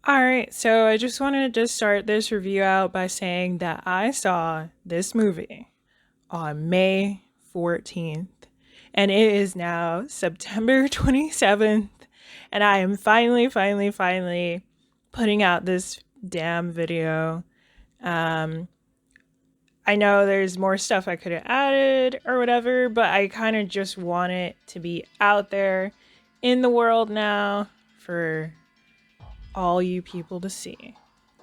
All right, so I just wanted to start this review out by saying that I saw this movie on May 14th, and it is now September 27th, and I am finally putting out this damn video. Um, I know there's more stuff I could have added or whatever, but I kind of just want it to be out there in the world now for all you people to see.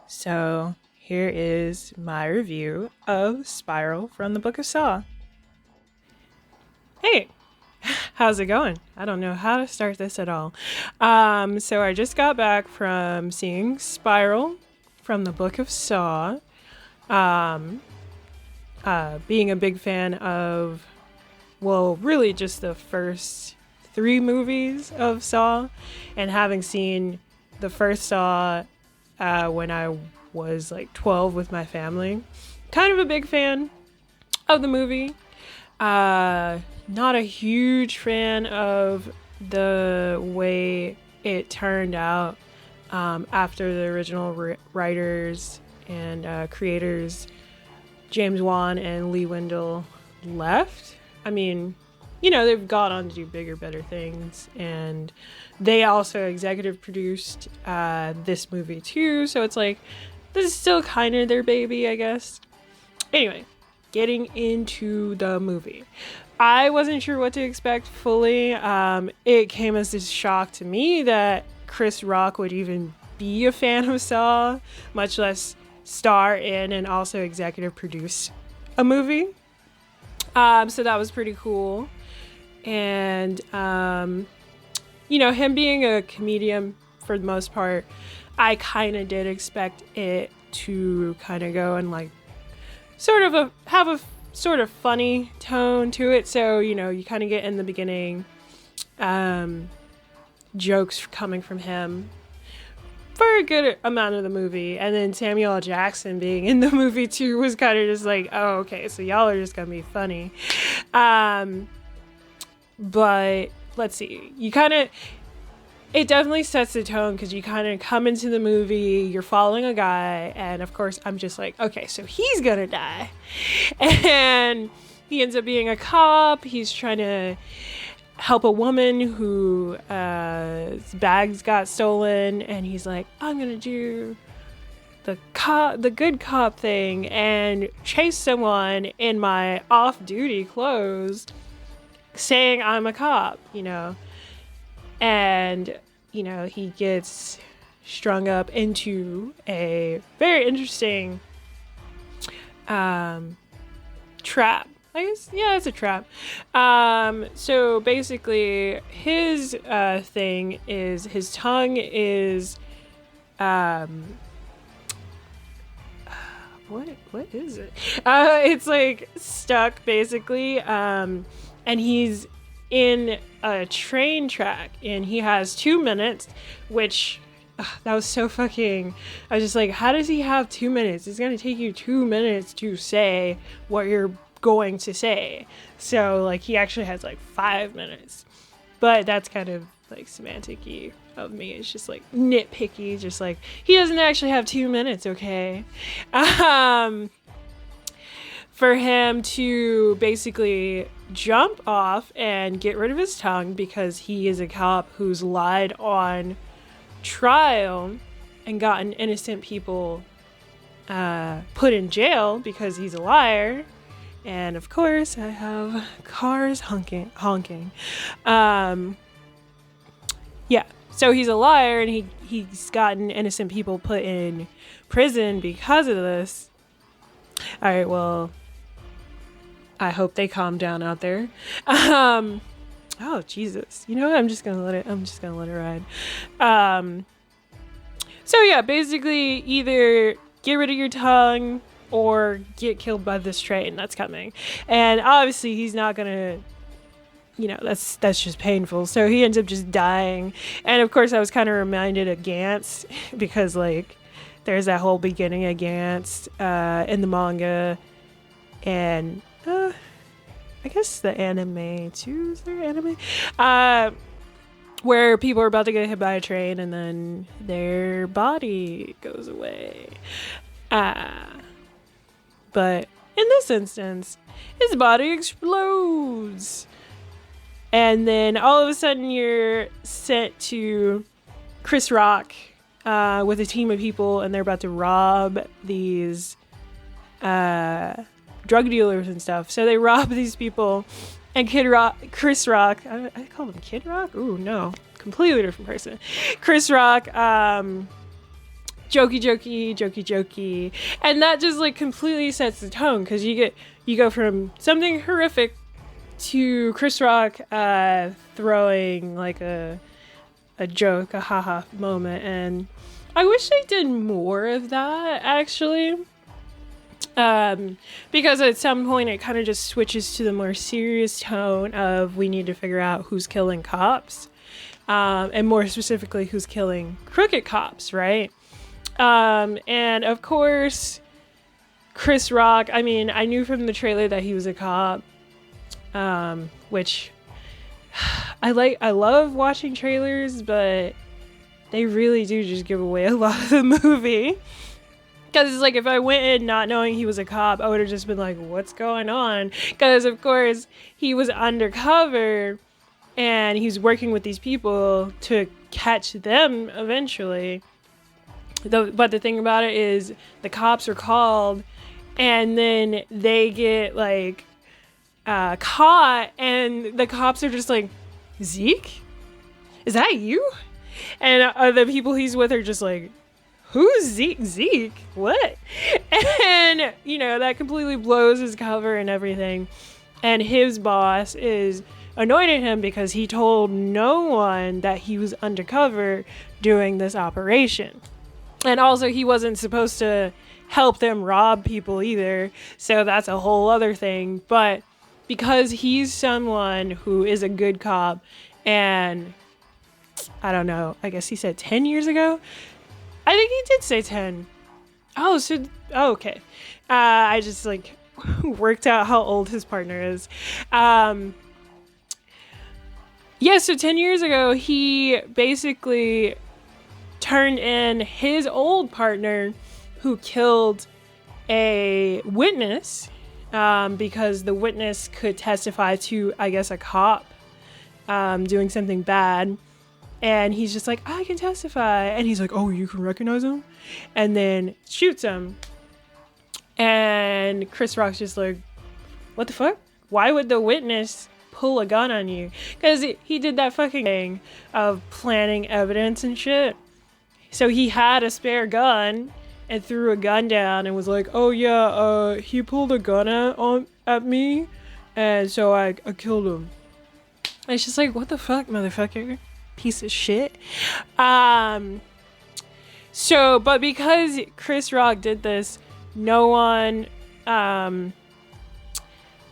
So here is my review of Spiral from the Book of Saw. Hey, how's it going? I don't know how to start this at all. So I just got back from seeing Spiral from the Book of Saw. Um, Being a big fan of, well, really just the first three movies of Saw, and having seen the first Saw when I was like 12 with my family. Kind of a big fan of the movie. Not a huge fan of the way it turned out after the original writers and creators, James Wan and Lee Wendell, left. I mean, they've gone on to do bigger, better things. And they also executive produced this movie too. So it's like, this is still kind of their baby, I guess. Anyway, getting into the movie. I wasn't sure what to expect fully. It came as this shock to me that Chris Rock would even be a fan of Saw, much less star in and also executive produce a movie. So that was pretty cool. And, him being a comedian for the most part, I kind of did expect it to kind of go and like have a sort of funny tone to it. So, you kind of get in the beginning jokes coming from him for a good amount of the movie. And then Samuel L. Jackson being in the movie too was kind of just like, oh, okay, so y'all are just gonna be funny. But let's see, it definitely sets the tone because you kind of come into the movie, you're following a guy, and of course I'm just like, okay, so he's gonna die. And he ends up being a cop. He's trying to help a woman who his bags got stolen, and he's like, I'm gonna do the good cop thing and chase someone in my off-duty clothes saying I'm a cop, and he gets strung up into a very interesting trap, I guess. Yeah, it's a trap. So basically his thing is his tongue is what is it? It's like stuck basically, and he's in a train track, and he has 2 minutes, which that was so fucking, I was just like, how does he have 2 minutes? It's gonna take you 2 minutes to say what you're going to say. So like he actually has like 5 minutes, but that's kind of like semantic-y of me. It's just like nitpicky, just like he doesn't actually have 2 minutes, okay? For him to basically jump off and get rid of his tongue because he is a cop who's lied on trial and gotten innocent people put in jail because he's a liar. And of course I have cars honking. Yeah, so he's a liar, and he's gotten innocent people put in prison because of this. All right, well, I hope they calm down out there. Oh Jesus, you know what? I'm just gonna let it ride. So yeah, basically either get rid of your tongue or get killed by this train that's coming. And obviously he's not gonna, that's just painful. So he ends up just dying. And of course I was kind of reminded of Gantz because like there's that whole beginning of Gantz in the manga, and I guess the anime too. Is there anime? where people are about to get hit by a train and then their body goes away. But in this instance, his body explodes. And then all of a sudden you're sent to Chris Rock with a team of people, and they're about to rob these drug dealers and stuff. So they rob these people, and Chris Rock, I call him Kid Rock? Ooh, no. Completely different person. Chris Rock, jokey. And that just like completely sets the tone, because you go from something horrific to Chris Rock throwing like a joke, a haha moment. And I wish they did more of that, actually. Because at some point it kind of just switches to the more serious tone of we need to figure out who's killing cops. And more specifically, who's killing crooked cops, right? And of course, Chris Rock, I mean, I knew from the trailer that he was a cop, which I love watching trailers, but they really do just give away a lot of the movie. Because it's like, if I went in not knowing he was a cop, I would have just been like, what's going on? Because, of course, he was undercover, and he's working with these people to catch them eventually. But the thing about it is, the cops are called, and then they get, like, caught, and the cops are just like, Zeke? Is that you? And the people he's with are just like, who's Zeke? Zeke? What? And, you know, that completely blows his cover and everything. And his boss is annoyed at him because he told no one that he was undercover doing this operation. And also, he wasn't supposed to help them rob people either. So that's a whole other thing. But because he's someone who is a good cop, and I don't know, I guess he said 10 years ago? I think he did say 10. Okay. I just like worked out how old his partner is. So 10 years ago, he basically turned in his old partner who killed a witness, because the witness could testify to, I guess, a cop doing something bad. And he's just like, I can testify. And he's like, oh, you can recognize him? And then shoots him. And Chris Rock's just like, what the fuck? Why would the witness pull a gun on you? Because he did that fucking thing of planting evidence and shit. So he had a spare gun and threw a gun down and was like, oh yeah, he pulled a gun at me. And so I killed him. And it's just like, what the fuck, motherfucker? Piece of shit. But because Chris Rock did this, no one in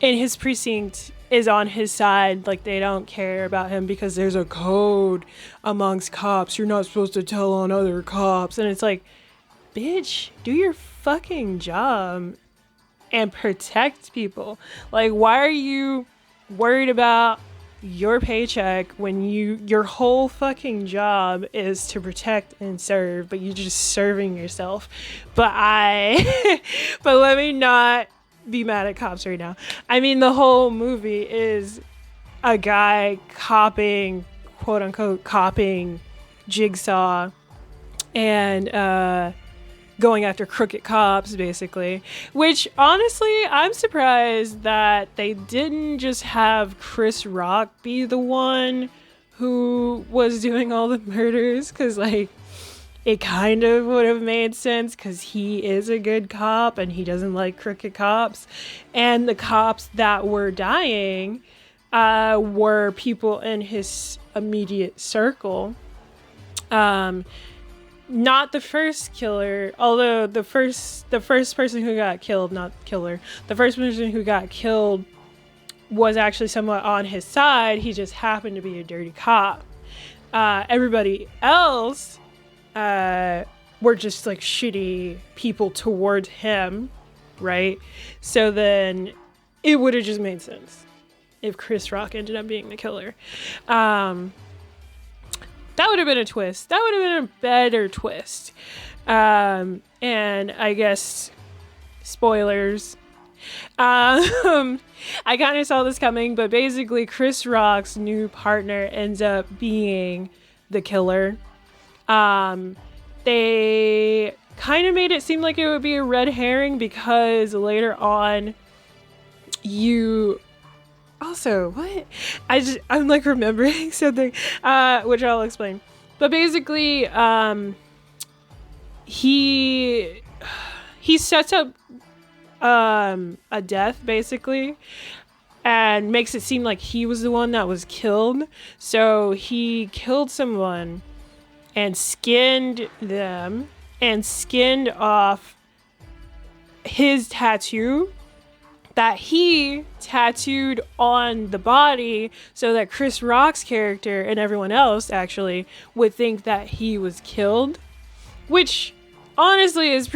his precinct is on his side. Like, they don't care about him because there's a code amongst cops. You're not supposed to tell on other cops. And it's like, bitch, do your fucking job and protect people. Like, why are you worried about your paycheck when your whole fucking job is to protect and serve, but you're just serving yourself? But let me not be mad at cops right now. I mean, the whole movie is a guy copying, quote unquote, copying Jigsaw and going after crooked cops, basically. Which, honestly, I'm surprised that they didn't just have Chris Rock be the one who was doing all the murders, because, like, it kind of would have made sense, because he is a good cop and he doesn't like crooked cops. And the cops that were dying were people in his immediate circle. Not the first killer, although the first person who got killed, not killer, the first person who got killed was actually somewhat on his side. He just happened to be a dirty cop. Everybody else were just like shitty people towards him, right? So then it would have just made sense if Chris Rock ended up being the killer. That would have been a twist. That would have been a better twist. And I guess spoilers. I kind of saw this coming, but basically Chris Rock's new partner ends up being the killer. They kind of made it seem like it would be a red herring because later on what? I'm like remembering something, which I'll explain. But basically, he sets up a death basically and makes it seem like he was the one that was killed. So he killed someone and skinned them and skinned off his tattoo that he tattooed on the body so that Chris Rock's character and everyone else actually would think that he was killed, which honestly is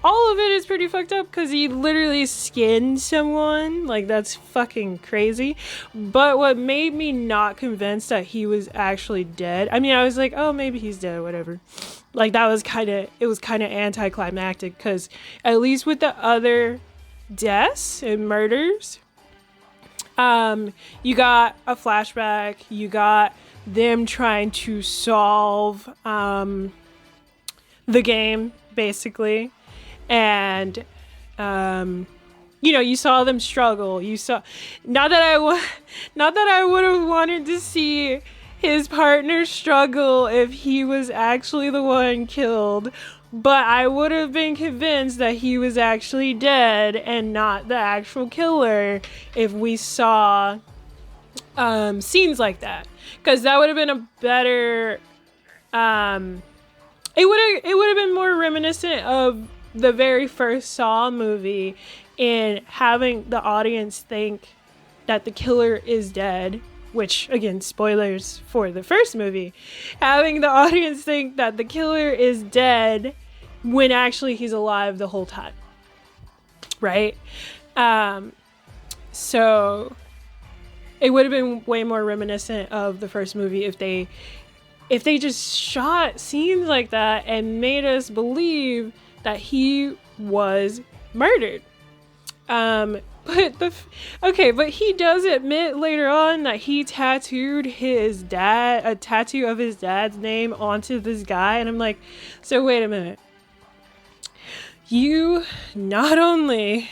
all of it is pretty fucked up because he literally skinned someone. Like, that's fucking crazy. But what made me not convinced that he was actually dead, I mean, I was like, oh, maybe he's dead, whatever. Like, it was kind of anticlimactic because at least with the other deaths and murders, you got a flashback, you got them trying to solve the game basically, and you saw them struggle. You saw not that I would have wanted to see his partner struggle if he was actually the one killed, but I would have been convinced that he was actually dead and not the actual killer if we saw scenes like that, because that would have been a better it would have been more reminiscent of the very first Saw movie in having the audience think that the killer is dead, which, again, spoilers for the first movie, having the audience think that the killer is dead when actually he's alive the whole time, right? So it would have been way more reminiscent of the first movie if they just shot scenes like that and made us believe that he was murdered. But he does admit later on that he tattooed a tattoo of his dad's name onto this guy, and I'm like, so wait a minute. You not only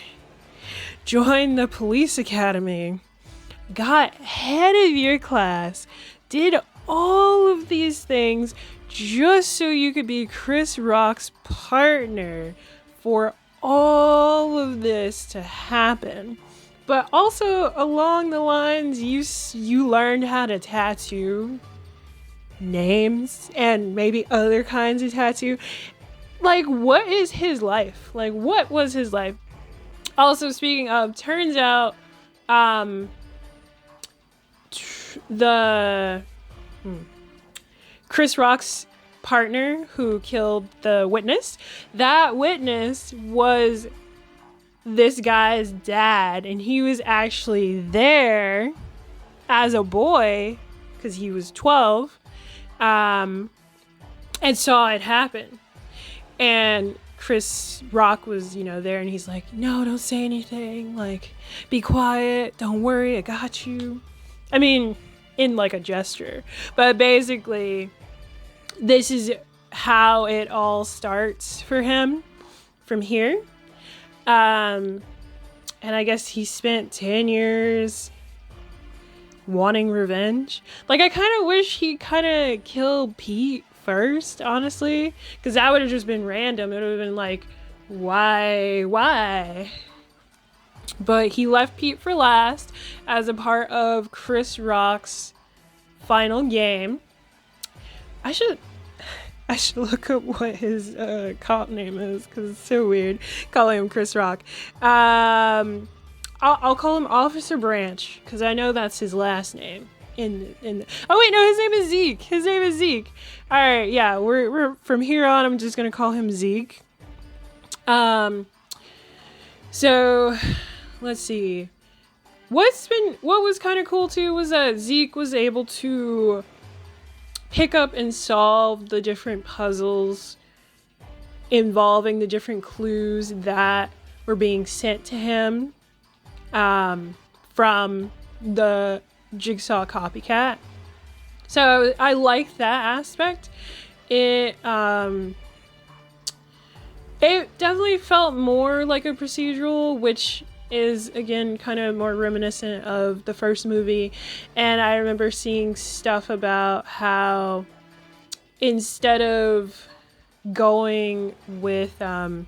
joined the police academy, got head of your class, did all of these things just so you could be Chris Rock's partner for all of this to happen. But also along the lines, you learned how to tattoo names and maybe other kinds of tattoo. Like, what is his life? Like, what was his life? Also, speaking of, turns out Chris Rock's partner who killed the witness, that witness was this guy's dad, and he was actually there as a boy because he was 12 and saw it happen. And Chris Rock was, there, and he's like, no, don't say anything, like, be quiet, don't worry, I got you. I mean, in like a gesture, but basically this is how it all starts for him from here. And I guess he spent 10 years wanting revenge. Like, I kind of wish he kind of killed Pete first, honestly, because that would have just been random. It would have been like, why? But he left Pete for last as a part of Chris Rock's final game. I should look up what his cop name is, because it's so weird calling him Chris Rock. I'll call him Officer Branch, because I know that's his last name. Oh wait, no, his name is Zeke. All right, yeah, we're from here on, I'm just gonna call him Zeke. So let's see. What was kind of cool too was that Zeke was able to pick up and solve the different puzzles involving the different clues that were being sent to him from the Jigsaw copycat. So I like that aspect. It definitely felt more like a procedural, which is, again, kind of more reminiscent of the first movie. And I remember seeing stuff about how instead of going with how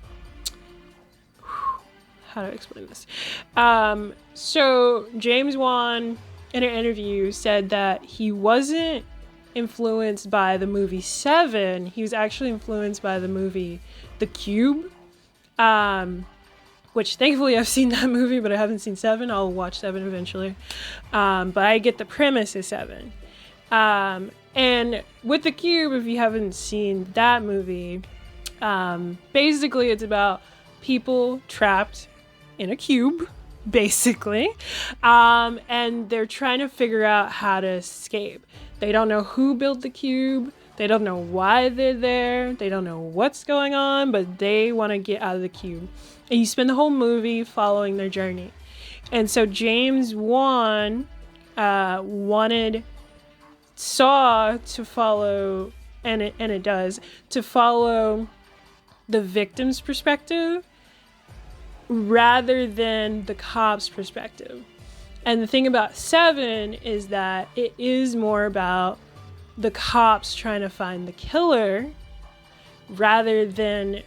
to explain this, so James Wan in an interview said that he wasn't influenced by the movie Seven. He was actually influenced by the movie The Cube, which thankfully I've seen that movie, but I haven't seen Seven. I'll watch Seven eventually, but I get the premise of Seven. And with The Cube, if you haven't seen that movie, basically it's about people trapped in a cube, basically, and they're trying to figure out how to escape. They don't know who built the cube. They don't know why they're there. They don't know what's going on, but they want to get out of the cube. And you spend the whole movie following their journey. And so James Wan wanted Saw to follow, and it does, to follow the victim's perspective rather than the cop's perspective. And the thing about Seven is that it is more about the cops trying to find the killer rather than,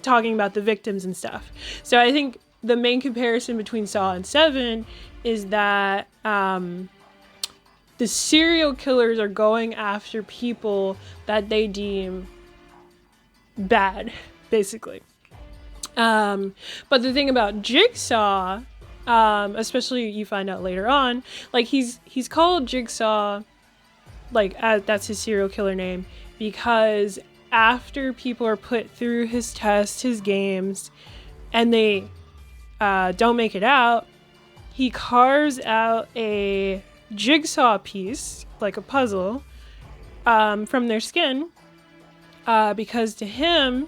talking about the victims and stuff. So I think the main comparison between Saw and Seven is that the serial killers are going after people that they deem bad, basically. But the thing about Jigsaw, especially you find out later on, like he's called Jigsaw, like that's his serial killer name, because after people are put through his tests, his games, and they don't make it out, he carves out a jigsaw piece, like a puzzle, from their skin, because to him,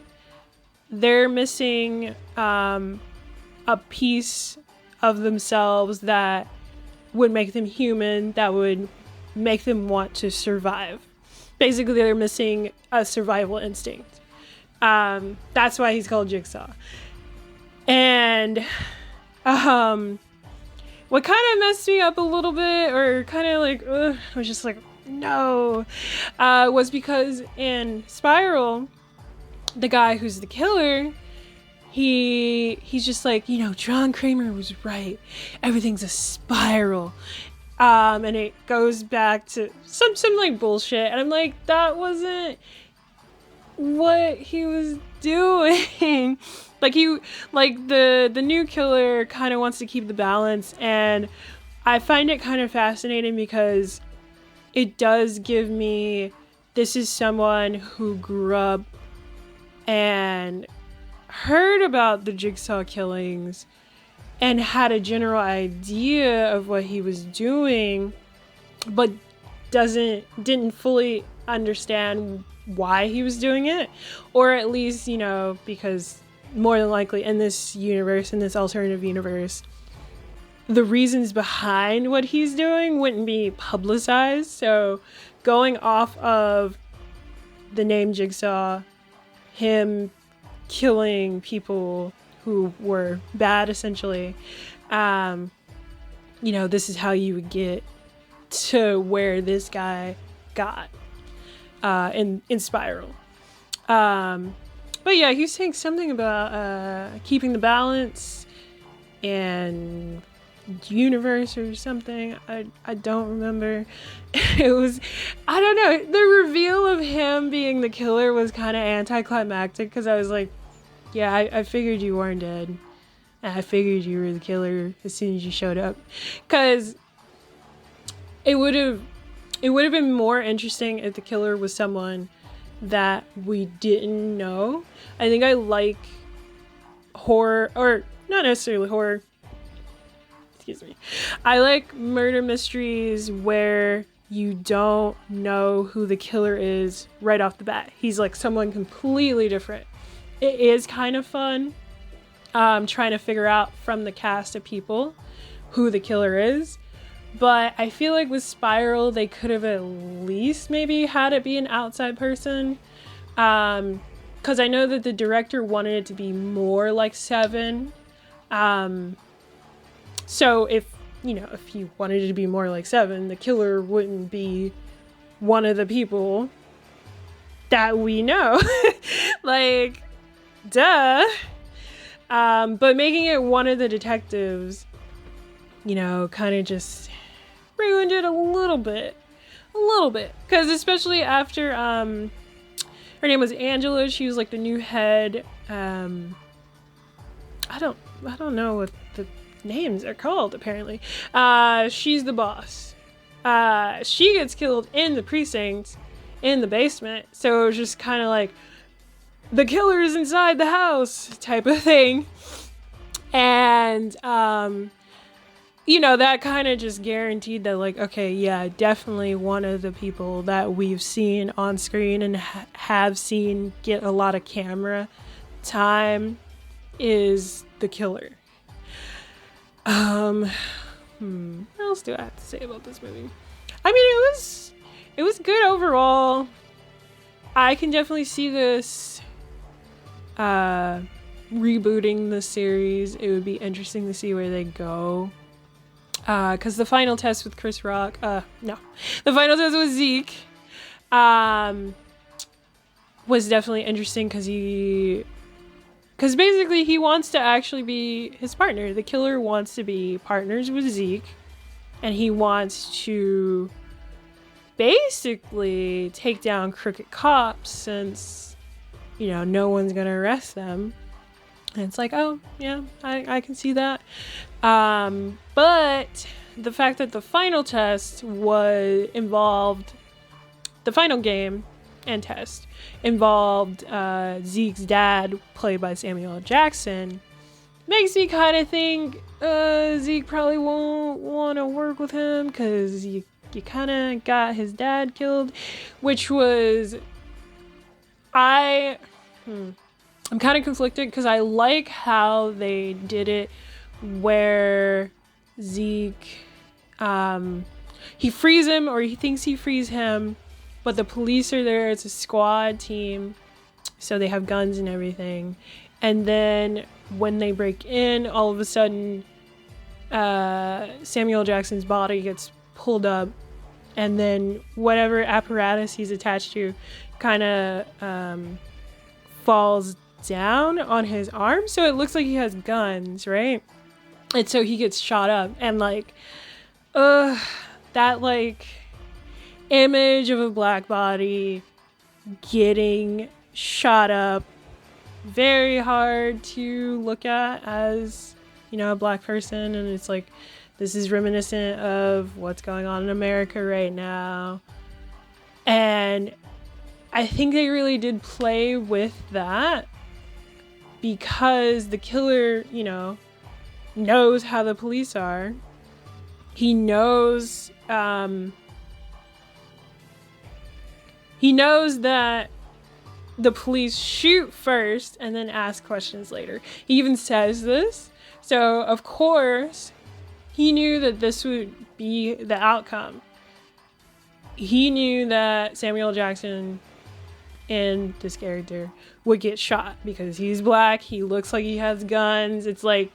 they're missing a piece of themselves that would make them human, that would make them want to survive. Basically, they're missing a survival instinct. That's why he's called Jigsaw. And what kind of messed me up a little bit, or kind of like, I was just like, no, was because in Spiral, the guy who's the killer, he's just like, John Kramer was right. Everything's a spiral. And it goes back to some like bullshit. And I'm like, that wasn't what he was doing. The new killer kind of wants to keep the balance. And I find it kind of fascinating because it does give me, this is someone who grew up and heard about the Jigsaw killings and had a general idea of what he was doing, but didn't fully understand why he was doing it, or at least, because more than likely in this universe, in this alternative universe, the reasons behind what he's doing wouldn't be publicized. So going off of the name Jigsaw, him killing people who were bad, essentially, this is how you would get to where this guy got in Spiral. But yeah, he was saying something about keeping the balance and universe or something. I don't remember. It was, I don't know, the reveal of him being the killer was kind of anticlimactic, because I was like, yeah, I figured you weren't dead, and I figured you were the killer as soon as you showed up, because it would have been more interesting if the killer was someone that we didn't know. I think I like horror, or not necessarily horror, excuse me. I like murder mysteries where you don't know who the killer is right off the bat. He's like someone completely different. It is kind of fun trying to figure out from the cast of people who the killer is. But I feel like with Spiral, they could have at least maybe had it be an outside person. Because I know that the director wanted it to be more like Seven. So if you wanted it to be more like Seven, the killer wouldn't be one of the people that we know. Like, duh. But making it one of the detectives, kind of just ruined it a little bit. Because especially after, her name was Angela. She was like the new head. I don't know what the names are called, apparently. She's the boss. She gets killed in the precinct, in the basement. So it was just kind of like, the killer is inside the house type of thing. And, that kind of just guaranteed that, like, okay, yeah, definitely one of the people that we've seen on screen and have seen get a lot of camera time is the killer. What else do I have to say about this movie? I mean, it was good overall. I can definitely see this rebooting the series. It would be interesting to see where they go. Because the final test with Chris Rock, the final test with Zeke, was definitely interesting because basically he wants to actually be his partner. The killer wants to be partners with Zeke, and he wants to basically take down crooked cops since, no one's gonna arrest them. And it's like, oh, yeah, I can see that. But the fact that the final test involved the final game and test involved Zeke's dad, played by Samuel L. Jackson, makes me kind of think Zeke probably won't want to work with him because you kind of got his dad killed, which was... I'm kind of conflicted because I like how they did it where Zeke, he frees him, or he thinks he frees him, but the police are there. It's a squad team, so they have guns and everything. And then when they break in, all of a sudden, Samuel Jackson's body gets pulled up, and then whatever apparatus he's attached to kind of falls down on his arm, so it looks like he has guns, right? And so he gets shot up, and like that like image of a black body getting shot up, very hard to look at as a black person. And it's like, this is reminiscent of what's going on in America right now, and I think they really did play with that because the killer, knows how the police are. He knows that the police shoot first and then ask questions later. He even says this. So, of course, he knew that this would be the outcome. He knew that Samuel Jackson and this character would get shot because he's black, he looks like he has guns. It's like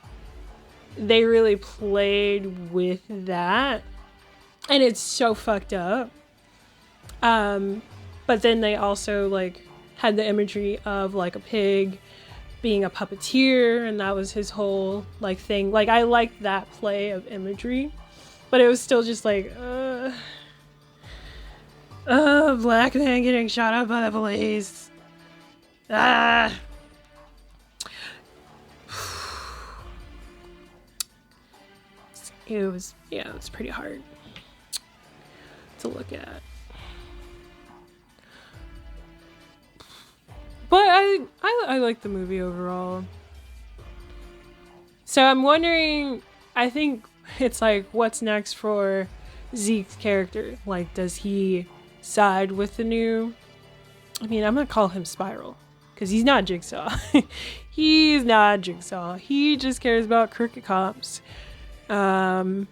they really played with that, and it's so fucked up. But then they also like had the imagery of like a pig being a puppeteer, and that was his whole like thing. Like, I liked that play of imagery, but it was still just like black man getting shot up by the police. It was pretty hard to look at. But I like the movie overall. So I'm wondering, I think it's like, what's next for Zeke's character? Like, does he side with the new... I mean, I'm gonna call him Spiral, because he's not Jigsaw. He's not Jigsaw. He just cares about crooked cops. Because,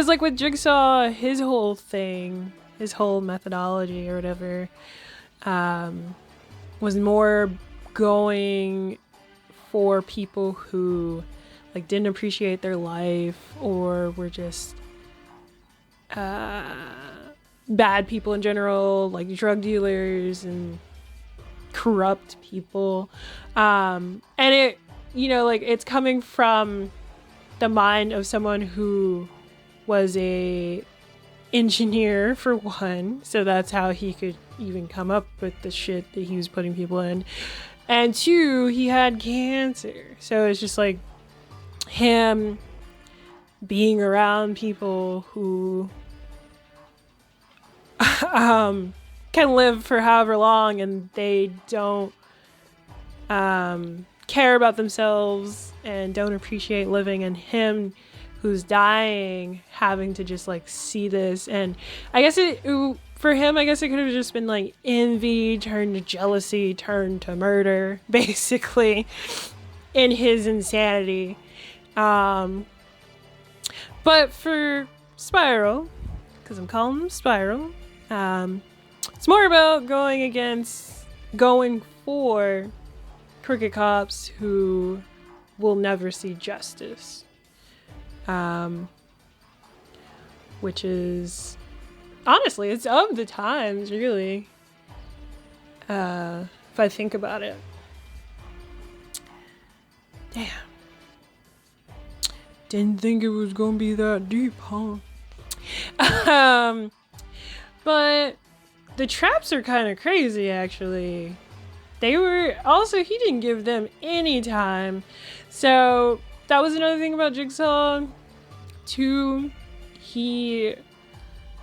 like, with Jigsaw, his whole thing, his whole methodology or whatever, was more going for people who, like, didn't appreciate their life or were just bad people in general, like drug dealers and corrupt people. And it, you know, like, it's coming from the mind of someone who was a engineer, for one, so that's how he could even come up with the shit that he was putting people in. And two, he had cancer, so it's just like him being around people who can live for however long, and they don't care about themselves and don't appreciate living, and him who's dying having to just like see this. And I guess for him, I guess it could have just been like envy turned to jealousy turned to murder, basically, in his insanity. But for Spiral, because I'm calling him Spiral, it's more about going for crooked cops who will never see justice. Which is, honestly, it's of the times, really. If I think about it. Damn. Didn't think it was gonna be that deep, huh? But the traps are kind of crazy, actually. They were, also, he didn't give them any time. So that was another thing about Jigsaw. Two,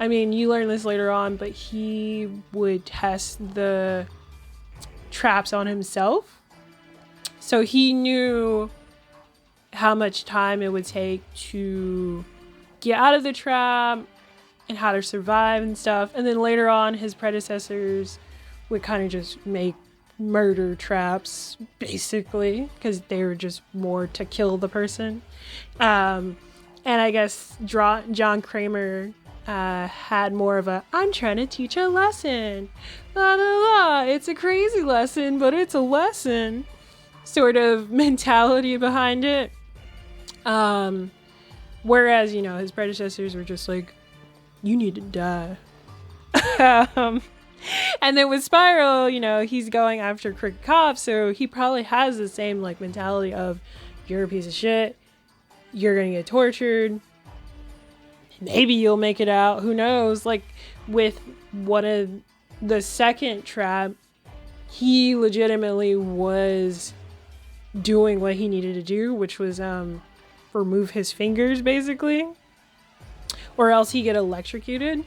I mean, you learn this later on, but he would test the traps on himself. So he knew how much time it would take to get out of the trap and how to survive and stuff. And then later on, his predecessors would kind of just make murder traps, basically, because they were just more to kill the person. And I guess John Kramer had more of a, I'm trying to teach a lesson. La la la. It's a crazy lesson, but it's a lesson sort of mentality behind it. Whereas, you know, his predecessors were just like, you need to die. And then with Spiral, you know, he's going after crooked cops, so he probably has the same, like, mentality of, you're a piece of shit. You're gonna get tortured. Maybe you'll make it out. Who knows? Like, with one of the second trap, he legitimately was doing what he needed to do, which was remove his fingers, basically, or else he get electrocuted.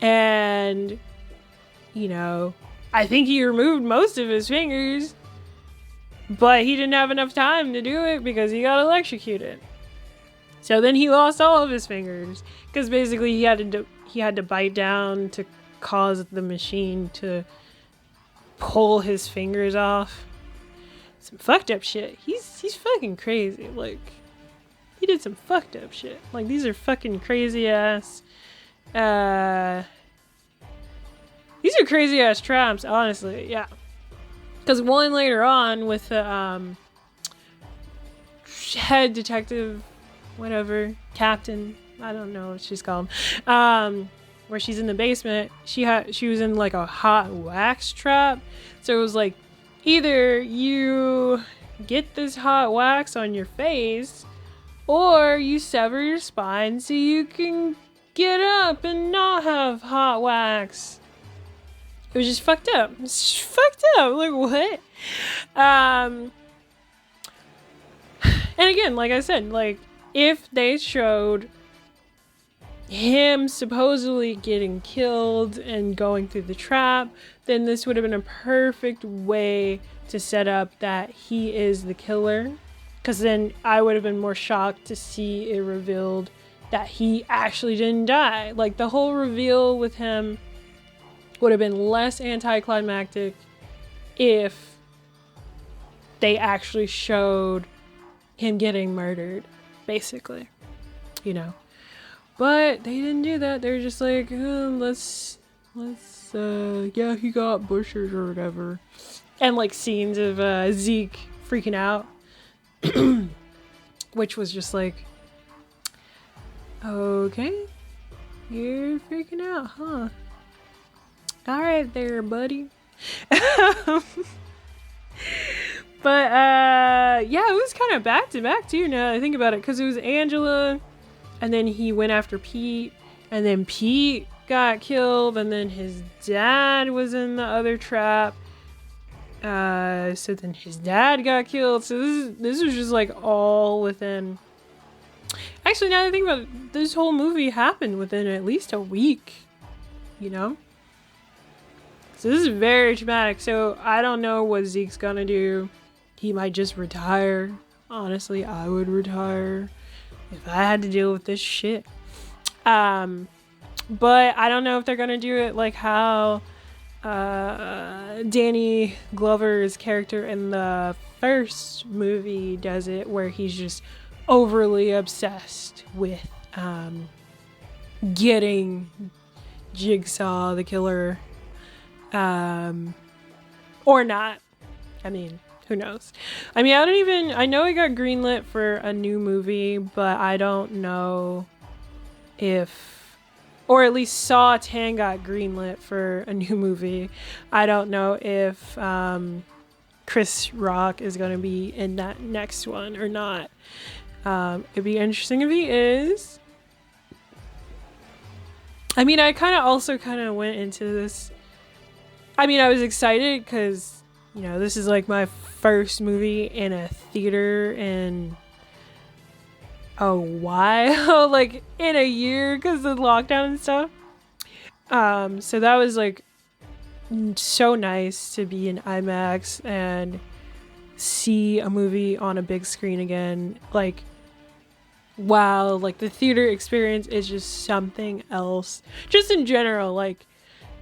And, you know, I think he removed most of his fingers, but he didn't have enough time to do it because he got electrocuted. So then he lost all of his fingers, because basically he had to bite down to cause the machine to pull his fingers off. Some fucked up shit. He's fucking crazy. Like, he did some fucked up shit. Like, these are fucking crazy ass. These are crazy ass traps, honestly. Yeah. Because one later on with the head detective, whatever, captain, I don't know what she's called, where she's in the basement, she was in like a hot wax trap. So it was like, either you get this hot wax on your face, or you sever your spine so you can get up and not have hot wax. It was just fucked up. It's just fucked up. Like, what? And again, like I said, like, if they showed him supposedly getting killed and going through the trap, then this would have been a perfect way to set up that he is the killer. Because then I would have been more shocked to see it revealed that he actually didn't die. Like, the whole reveal with him would have been less anticlimactic if they actually showed him getting murdered, basically, you know. But they didn't do that. They're just like, let's yeah, he got butchered or whatever. And like scenes of Zeke freaking out, which was just like, okay, you're freaking out, huh? All right there, buddy. But yeah, it was kind of back to back too, now that I think about it, because it was Angela, and then he went after Pete, and then Pete got killed, and then his dad was in the other trap. So then his dad got killed. So this was just like all within. Actually, now that I think about it, this whole movie happened within at least a week, you know? So this is very traumatic. So I don't know what Zeke's gonna do. He might just retire. Honestly, I would retire if I had to deal with this shit. But I don't know if they're gonna do it like how Danny Glover's character in the first movie does it, where he's just overly obsessed with getting Jigsaw the killer, or not. I mean, who knows? I mean, I know it got greenlit for a new movie, but I don't know if, or at least Saw 10 got greenlit for a new movie. I don't know if Chris Rock is going to be in that next one or not. It'd be interesting if he is. I mean, I also went into this. I mean, I was excited because, you know, this is like my first movie in a theater in a while, like in a year because of the lockdown and stuff. So that was like so nice to be in IMAX and see a movie on a big screen again. Like, wow, like the theater experience is just something else. Just in general, like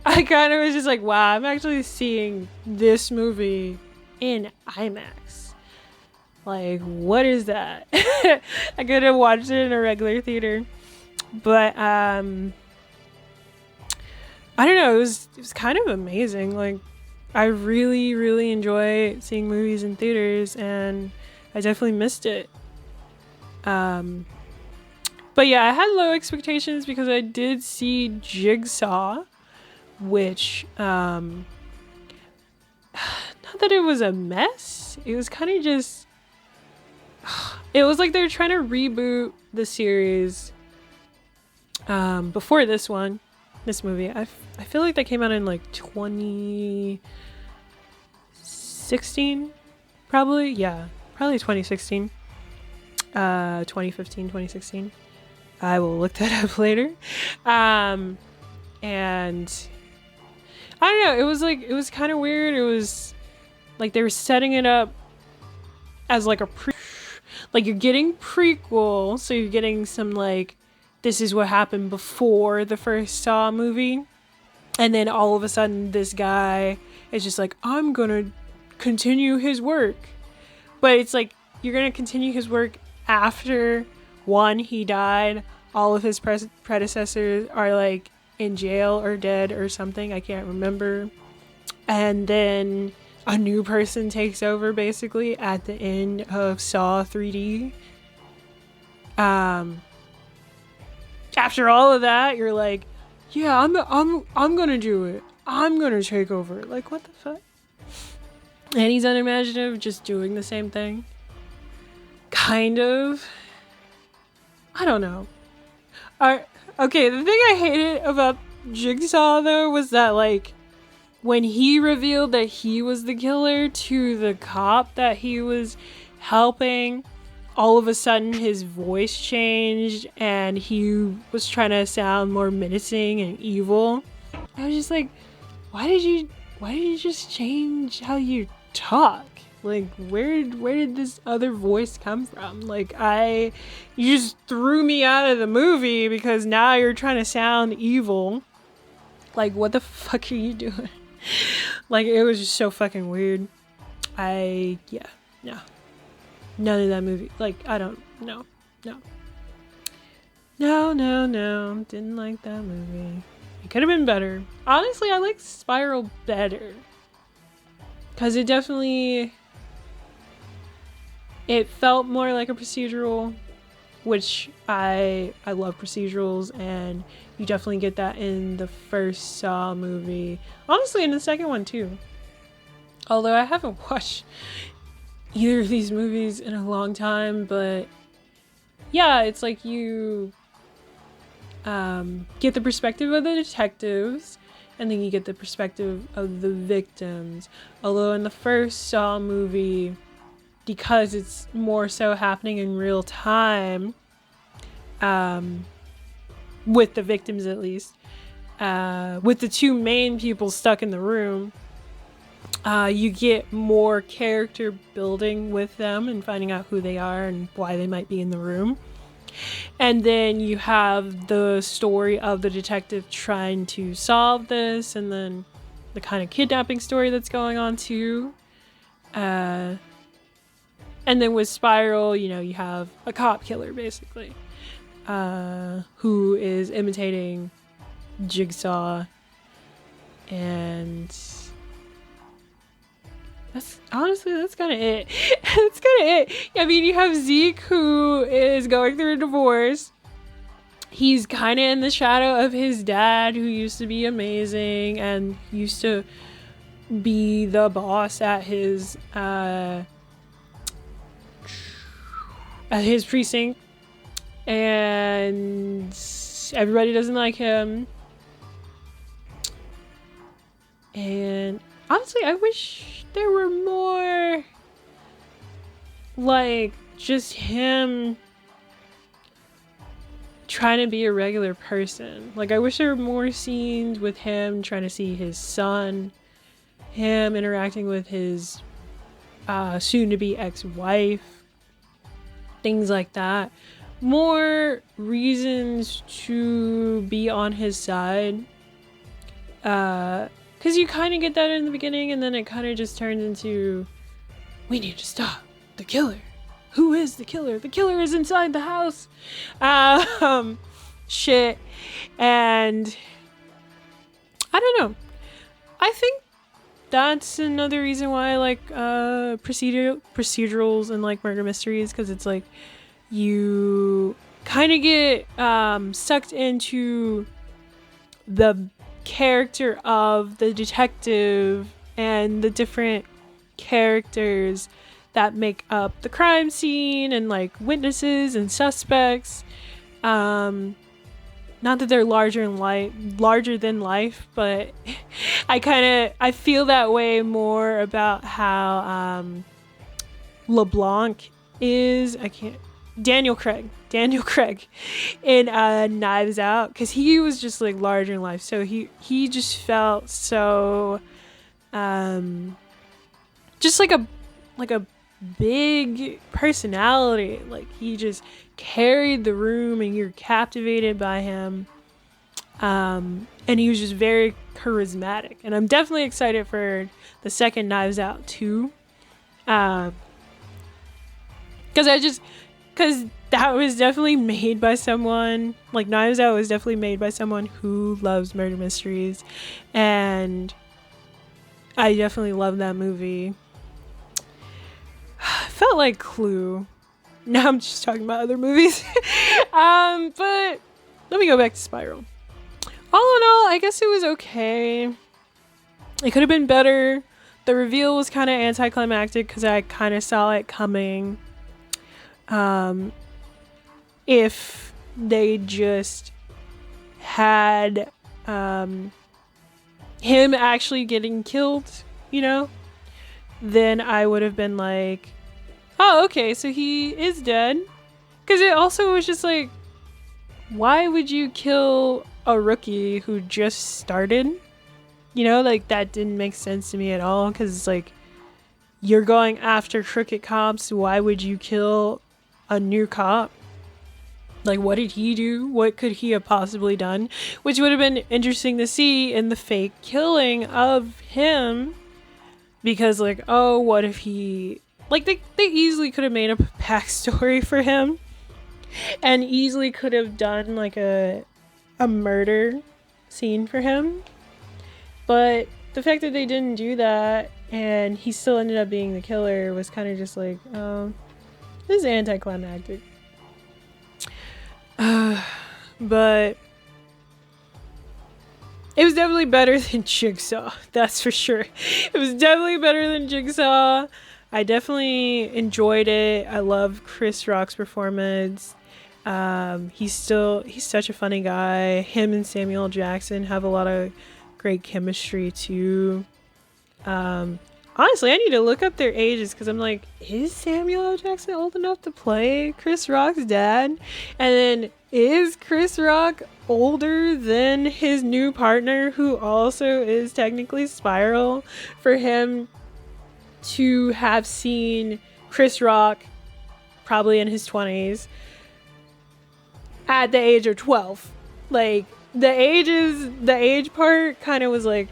I kind of was just like, wow, I'm actually seeing this movie in IMAX. Like, what is that? I could have watched it in a regular theater, but I don't know. It was kind of amazing. Like, I really, really enjoy seeing movies in theaters, and I definitely missed it. But yeah, I had low expectations because I did see Jigsaw, which not that it was a mess. It was kind of just, it was like they were trying to reboot the series before this movie. I feel like that came out in like 2016, probably. Yeah, probably 2016. 2015, 2016. I will look that up later. And I don't know, it was kind of weird. It was like they were setting it up as like like you're getting prequel, so you're getting some like, this is what happened before the first Saw movie, and then all of a sudden this guy is just like, I'm gonna continue his work. But it's like, you're gonna continue his work after, one, he died, all of his predecessors are like in jail or dead or something, I can't remember, and then a new person takes over basically at the end of Saw 3D. After all of that, you're like, yeah, I'm gonna do it, I'm gonna take over. Like, what the fuck? And he's unimaginative, just doing the same thing, kind of. I don't know. Okay, the thing I hated about Jigsaw though was that, like, when he revealed that he was the killer to the cop that he was helping, all of a sudden his voice changed and he was trying to sound more menacing and evil. I was just like, why did you just change how you talk? Like, where did this other voice come from? Like, you just threw me out of the movie because now you're trying to sound evil. Like, what the fuck are you doing? Like, it was just so fucking weird. Yeah, no. None of that movie. Like, I don't, no. No. Didn't like that movie. It could have been better. Honestly, I like Spiral better. Because it definitely... It felt more like a procedural, which I love procedurals, and you definitely get that in the first Saw movie. Honestly, in the second one too. Although I haven't watched either of these movies in a long time, but yeah, it's like you get the perspective of the detectives, and then you get the perspective of the victims. Although in the first Saw movie, because it's more so happening in real time, with the victims at least, with the two main people stuck in the room, you get more character building with them and finding out who they are and why they might be in the room. And then you have the story of the detective trying to solve this, and then the kind of kidnapping story that's going on too. And then with Spiral, you have a cop killer basically, who is imitating Jigsaw, and that's kind of it. That's kind of it. I mean, you have Zeke, who is going through a divorce. He's kind of in the shadow of his dad, who used to be amazing and used to be the boss at his precinct, and everybody doesn't like him. And honestly, I wish there were more, like, just him trying to be a regular person. Like, I wish there were more scenes with him trying to see his son, him interacting with his soon-to-be ex-wife, things like that. More reasons to be on his side. Because you kind of get that in the beginning, and then it kind of just turns into, we need to stop the killer. Who is the killer? The killer is inside the house. Shit. And I don't know. I think that's another reason why I like procedurals and like murder mysteries, because it's like you kind of get sucked into the character of the detective and the different characters that make up the crime scene, and like witnesses and suspects. Not that they're larger than life, but I feel that way more about how LeBlanc is. Daniel Craig in Knives Out, because he was just like larger than life, so he just felt so just like a big personality. Like, he just carried the room and you're captivated by him, and he was just very charismatic. And I'm definitely excited for the second Knives Out 2, because that was definitely made by someone, like, Knives Out was definitely made by someone who loves murder mysteries, and I definitely love that movie. Felt like Clue. Now I'm just talking about other movies. But let me go back to Spiral. All in all, I guess it was okay. It could have been better. The reveal was kind of anticlimactic because I kind of saw it coming. If they just had him actually getting killed, then I would have been like, oh, okay, so he is dead. Because it also was just like, why would you kill a rookie who just started? Like, that didn't make sense to me at all, because it's like, you're going after crooked cops. Why would you kill a new cop? Like, what did he do? What could he have possibly done? Which would have been interesting to see in the fake killing of him. Because, like, oh, what if he... Like, they easily could have made up a backstory for him. And easily could have done, like, a murder scene for him. But the fact that they didn't do that, and he still ended up being the killer, was kind of just like, oh, this is anticlimactic. But it was definitely better than Jigsaw, that's for sure. It was definitely better than Jigsaw. I definitely enjoyed it. I love Chris Rock's performance. He's such a funny guy. Him and Samuel Jackson have a lot of great chemistry too. Honestly, I need to look up their ages because I'm like, is Samuel L. Jackson old enough to play Chris Rock's dad? And then is Chris Rock older than his new partner, who also is technically Spiral, for him to have seen Chris Rock probably in his 20s at the age of 12? Like, the age part kind of was like,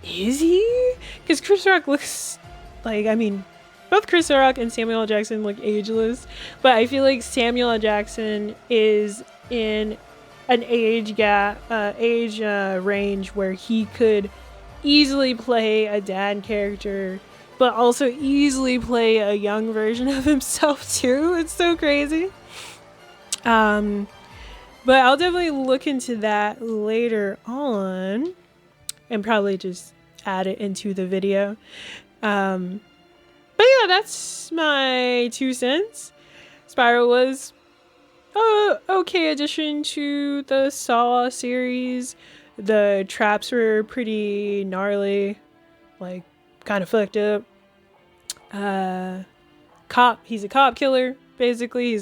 is he? Because Chris Rock looks like, I mean, both Chris Rock and Samuel L. Jackson look ageless, but I feel like Samuel L. Jackson is in an age range where he could easily play a dad character, but also easily play a young version of himself too. It's so crazy. But I'll definitely look into that later on. And probably just add it into the video. But yeah, that's my 2 cents. Spiral was a okay addition to the Saw series. The traps were pretty gnarly, like kind of fucked up. He's a cop killer, basically.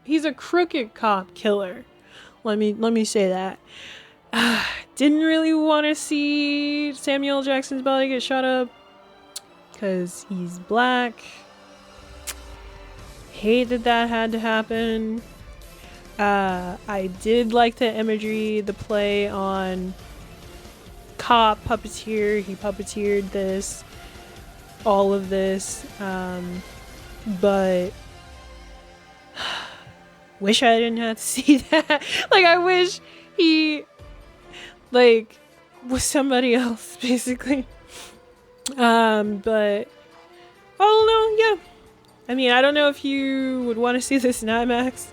He's a crooked cop killer. Let me say that. Didn't really want to see Samuel Jackson's body get shot up because he's black. Hate that had to happen. I did like the imagery, the play on cop, puppeteer. He puppeteered all of this. But wish I didn't have to see that. Like, I wish he was somebody else, basically. But oh no, yeah. I mean, I don't know if you would want to see this in IMAX,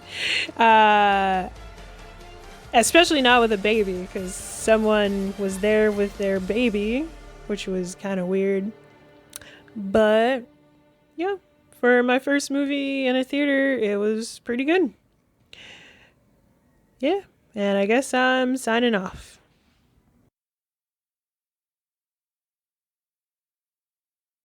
especially not with a baby, because someone was there with their baby, which was kind of weird. But yeah, for my first movie in a theater, it was pretty good. Yeah, and I guess I'm signing off.